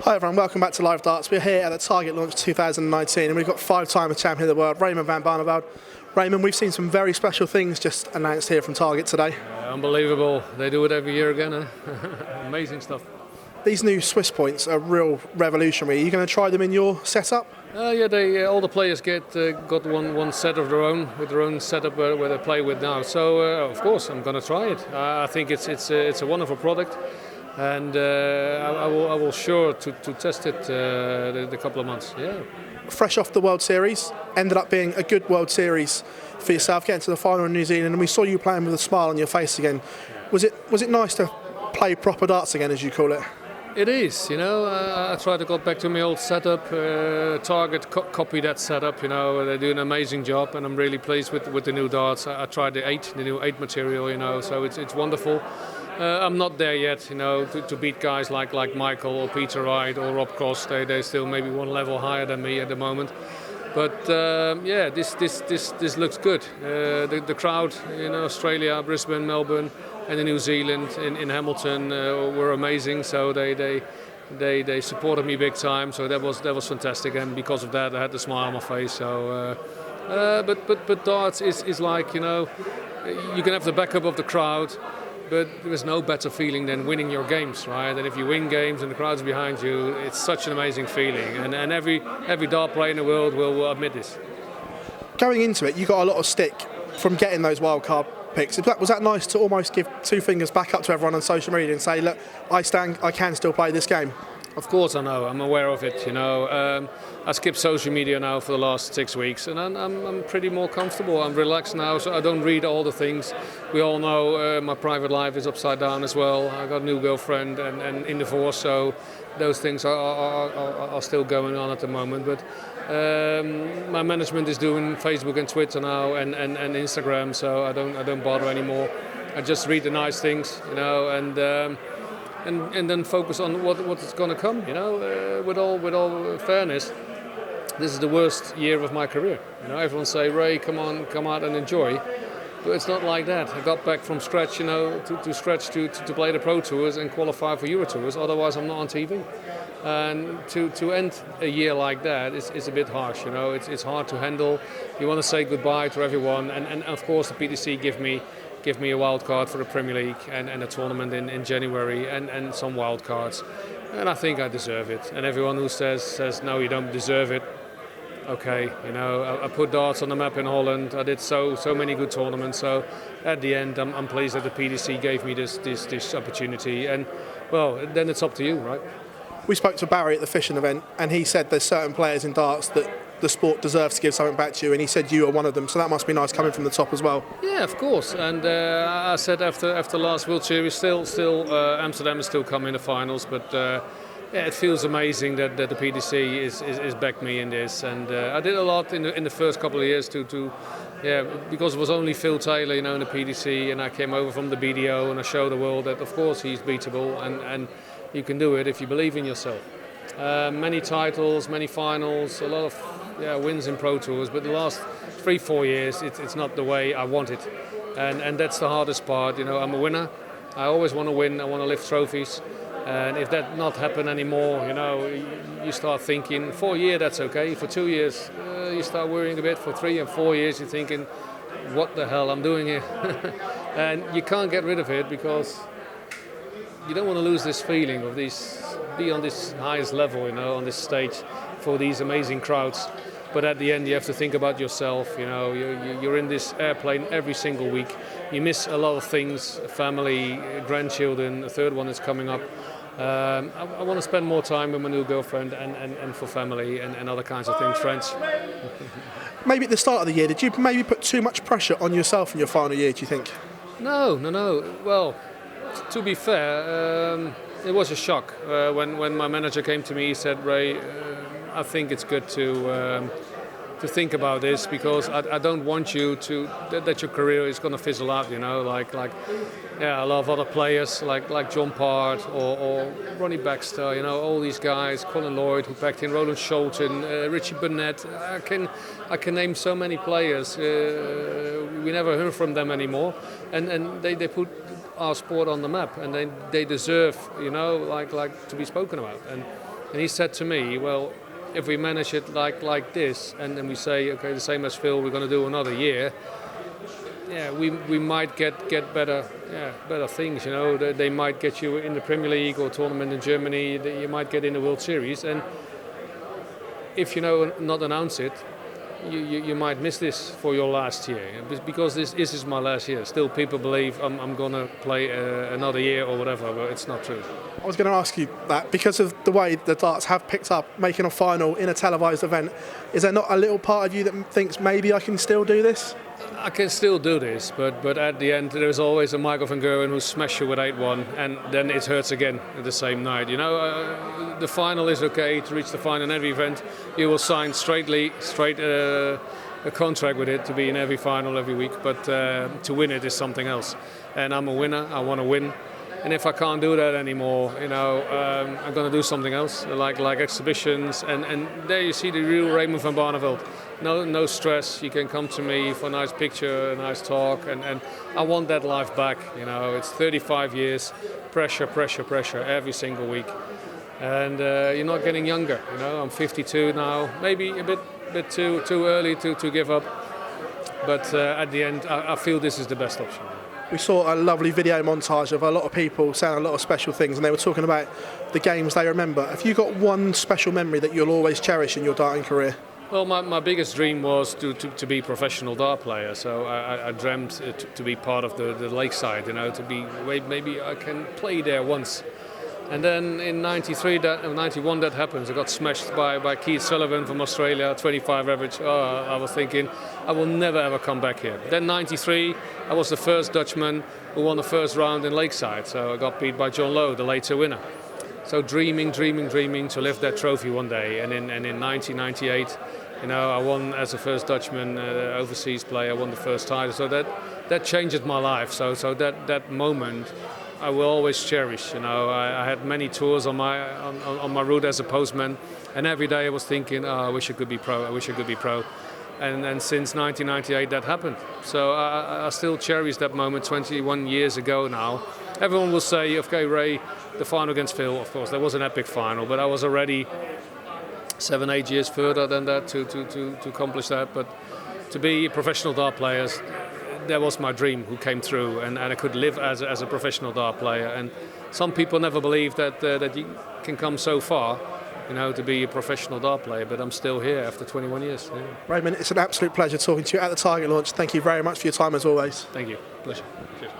Hi everyone, welcome back to Live Darts. We're here at the Target Launch 2019 and we've got five-time champion of the world, Raymond van Barneveld. Raymond, we've seen some very special things just announced here from Target today. Unbelievable. They do it every year again. Amazing stuff. These new Swiss points are real revolutionary. Are you going to try them in your setup? Yeah, all the players got one set of their own, with their own setup where they play with now. So of course I'm going to try it. I think it's a wonderful product. And I will sure to test it the couple of months. Yeah. Fresh off the World Series, ended up being a good World Series for yourself, getting to the final in New Zealand, and we saw you playing with a smile on your face again. Was it nice to play proper darts again, as you call it? It is, I tried to go back to my old setup. Target copy that setup, they do an amazing job, and I'm really pleased with the new darts. I tried the new 8 material, so it's wonderful. I'm not there yet, to beat guys like Michael or Peter Wright or Rob Cross. They still maybe one level higher than me at the moment. But this looks good. The crowd in Australia, Brisbane, Melbourne, and in New Zealand, in Hamilton, were amazing. So they supported me big time. So that was fantastic, and because of that, I had the smile on my face. So, but darts is like you can have the backup of the crowd. But there's no better feeling than winning your games, right? And if you win games and the crowd's behind you, it's such an amazing feeling. And every dart player in the world will admit this. Going into it, you got a lot of stick from getting those wildcard picks. Was that nice to almost give 2 fingers back up to everyone on social media and say, look, I can still play this game? Of course I know, I'm aware of it, I skipped social media now for the last 6 weeks, and I'm pretty more comfortable. I'm relaxed now, so I don't read all the things. We all know my private life is upside down as well. I got a new girlfriend and in divorce, so those things are still going on at the moment. But my management is doing Facebook and Twitter now and Instagram, so I don't bother anymore. I just read the nice things, and then focus on what is going to come. With all fairness, this is the worst year of my career. Everyone say, Ray, come out and enjoy. But it's not like that. I got back from scratch, to play the Pro Tours and qualify for Euro Tours. Otherwise, I'm not on TV. And to end a year like that is a bit harsh. It's hard to handle. You want to say goodbye to everyone, and of course the PDC give me a wild card for the Premier League and a tournament in January and some wild cards. And I think I deserve it. And everyone who says no, you don't deserve it, okay, I put darts on the map in Holland. I did so many good tournaments. So at the end, I'm pleased that the PDC gave me this opportunity. And well, then it's up to you, right? We spoke to Barry at the fishing event, and he said there's certain players in darts that the sport deserves to give something back to you, and he said you are one of them, so that must be nice coming from the top as well. Yeah, of course. And I said after last World Series, still Amsterdam is still coming in the finals, but it feels amazing that the PDC is back me in this. And I did a lot in the first couple of years because it was only Phil Taylor, in the PDC, and I came over from the BDO and I showed the world that of course he's beatable and you can do it if you believe in yourself. Many titles, many finals, a lot of wins in Pro Tours, but the last 3-4 years it's not the way I want it, and that's the hardest part. I'm a winner. I always want to win. I want to lift trophies, and if that not happen anymore, you start thinking. For a year that's okay. For 2 years you start worrying a bit. For 3 and 4 years you're thinking, what the hell I'm doing here, and you can't get rid of it because you don't want to lose this feeling of be on this highest level, on this stage for these amazing crowds. But at the end, you have to think about yourself. You're in this airplane every single week. You miss a lot of things, family, grandchildren. A third one is coming up. I want to spend more time with my new girlfriend and for family and other kinds of things, friends. Maybe at the start of the year, did you maybe put too much pressure on yourself in your final year, do you think? No. Well, to be fair, it was a shock when my manager came to me. He said, Ray, I think it's good to think about this because I don't want you that your career is going to fizzle out. Like a lot of other players like John Part or Ronnie Baxter. All these guys, Colin Lloyd who packed in, Roland Sholton, Richie Burnett. I can name so many players. We never heard from them anymore, and they put our sport on the map, and they deserve, like to be spoken about. And And he said to me, well, if we manage it like this, and then we say, okay, the same as Phil, we're going to do another year. Yeah, we might get better things. You know, they might get you in the Premier League or tournament in Germany. You might get in the World Series, and if not announce it, you might miss this for your last year, because this is my last year. Still, people believe I'm going to play another year or whatever, but it's not true. I was going to ask you that because of the way the darts have picked up, making a final in a televised event. Is there not a little part of you that thinks maybe I can still do this? I can still do this, but at the end there's always a Michael van Gerwen who smashes you with 8-1, and then it hurts again the same night. The final is okay to reach the final in every event. You will sign straight a contract with it to be in every final every week, but to win it is something else. And I'm a winner. I want to win. And if I can't do that anymore, I'm going to do something else, like exhibitions. And there you see the real Raymond van Barneveld. No stress. You can come to me for a nice picture, a nice talk, and I want that life back. It's 35 years, pressure every single week, and you're not getting younger. I'm 52 now, maybe a bit too early to give up, but at the end, I feel this is the best option. We saw a lovely video montage of a lot of people saying a lot of special things, and they were talking about the games they remember. Have you got one special memory that you'll always cherish in your darting career? Well, my biggest dream was to be a professional dart player. So I dreamt to be part of the lakeside, to be, maybe I can play there once. And then in 91 that happens. I got smashed by Keith Sullivan from Australia, 25 average. I was thinking, I will never ever come back here. Then 93, I was the first Dutchman who won the first round in Lakeside. So I got beat by John Lowe, the later winner. So dreaming to lift that trophy one day. And in 1998, I won as the first Dutchman overseas player. I won the first title. So that changed my life. So that moment I will always cherish. I had many tours on my route as a postman, and every day I was thinking, I wish I could be pro. I wish I could be pro. And since 1998 that happened. So I still cherish that moment 21 years ago now. Everyone will say, okay, Ray, the final against Phil, of course, that was an epic final, but I was already 7-8 years further than that to accomplish that. But to be professional dart players, that was my dream who came through, and I could live as a professional dart player. And some people never believe that you can come so far, to be a professional dart player, but I'm still here after 21 years. Yeah. Raymond, it's an absolute pleasure talking to you at the Target launch. Thank you very much for your time as always. Thank you. Pleasure. Cheers.